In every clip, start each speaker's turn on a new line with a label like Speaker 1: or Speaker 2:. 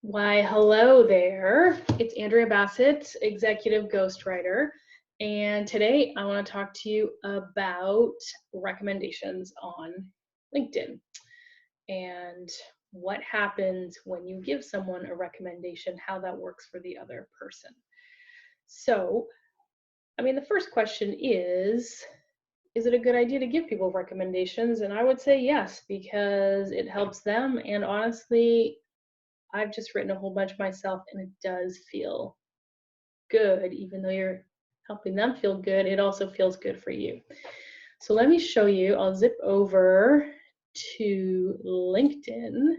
Speaker 1: Why, hello there. It's Andrea Bassett, Executive Ghostwriter. And today I want to talk to you about recommendations on LinkedIn and what happens when you give someone a recommendation, how that works for the other person. So, the first question is it a good idea to give people recommendations? And I would say yes, because it helps them. And honestly, I've just written a whole bunch myself and it does feel good. Even though you're helping them feel good, it also feels good for you. So let me show you. I'll zip over to LinkedIn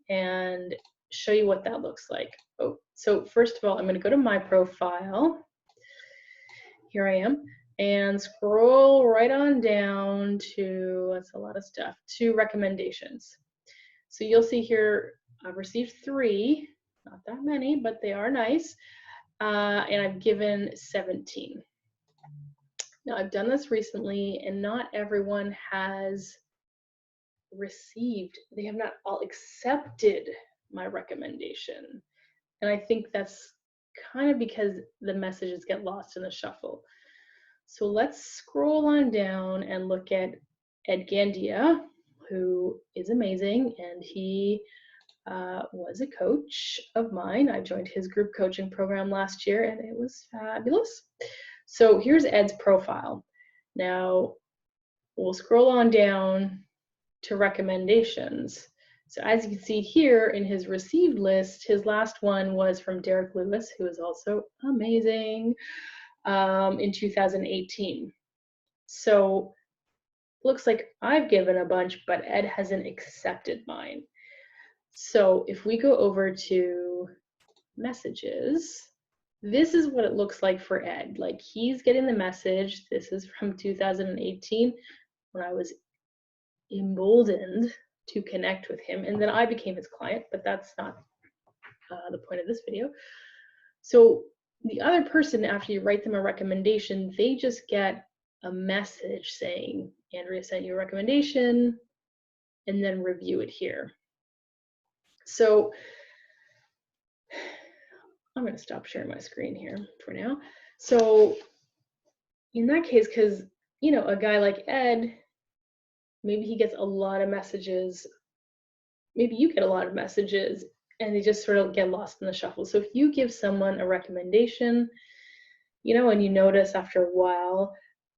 Speaker 1: and show you what that looks like. Oh, so first of all, I'm going to go to my profile. Here I am. And scroll right on down to, that's a lot of stuff, to recommendations. So you'll see here, I've received 3, not that many, but they are nice, and I've given 17. Now I've done this recently, and not everyone has received, they have not all accepted my recommendation. And I think that's kind of because the messages get lost in the shuffle. So let's scroll on down and look at Ed Gandia, who is amazing, and he was a coach of mine. I joined his group coaching program last year and it was fabulous. So here's Ed's profile. Now we'll scroll on down to recommendations. So as you can see here in his received list, his last one was from Derek Lewis, who is also amazing, in 2018. So looks like I've given a bunch, but Ed hasn't accepted mine. So if we go over to messages, this is what it looks like for Ed. Like, he's getting the message. This is from 2018 when I was emboldened to connect with him, and then I became his client, but that's not the point of this video. So the other person, after you write them a recommendation, they just get a message saying, Andrea sent you a recommendation, and then review it here. So I'm going to stop sharing my screen here for now. So in that case, because, a guy like Ed, maybe he gets a lot of messages, maybe you get a lot of messages, and they just sort of get lost in the shuffle. So if you give someone a recommendation, and you notice after a while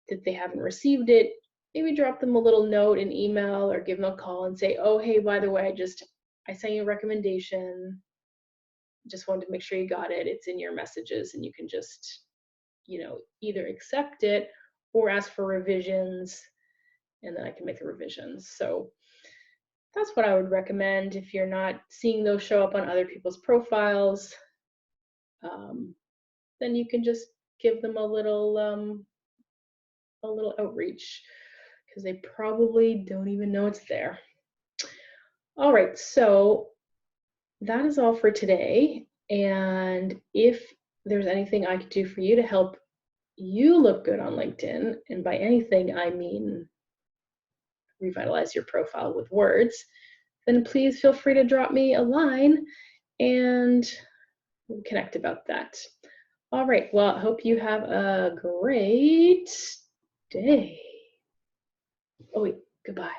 Speaker 1: that they haven't received it, maybe drop them a little note, an email, or give them a call and say, oh, hey, by the way, I sent you a recommendation. Just wanted to make sure you got it. It's in your messages, and you can just, either accept it or ask for revisions, and then I can make the revisions. So that's what I would recommend if you're not seeing those show up on other people's profiles. Then you can just give them a little outreach, because they probably don't even know it's there. All right, so that is all for today. And if there's anything I could do for you to help you look good on LinkedIn, and by anything I mean revitalize your profile with words, then please feel free to drop me a line and we'll connect about that. All right, well, I hope you have a great day. Oh wait, goodbye.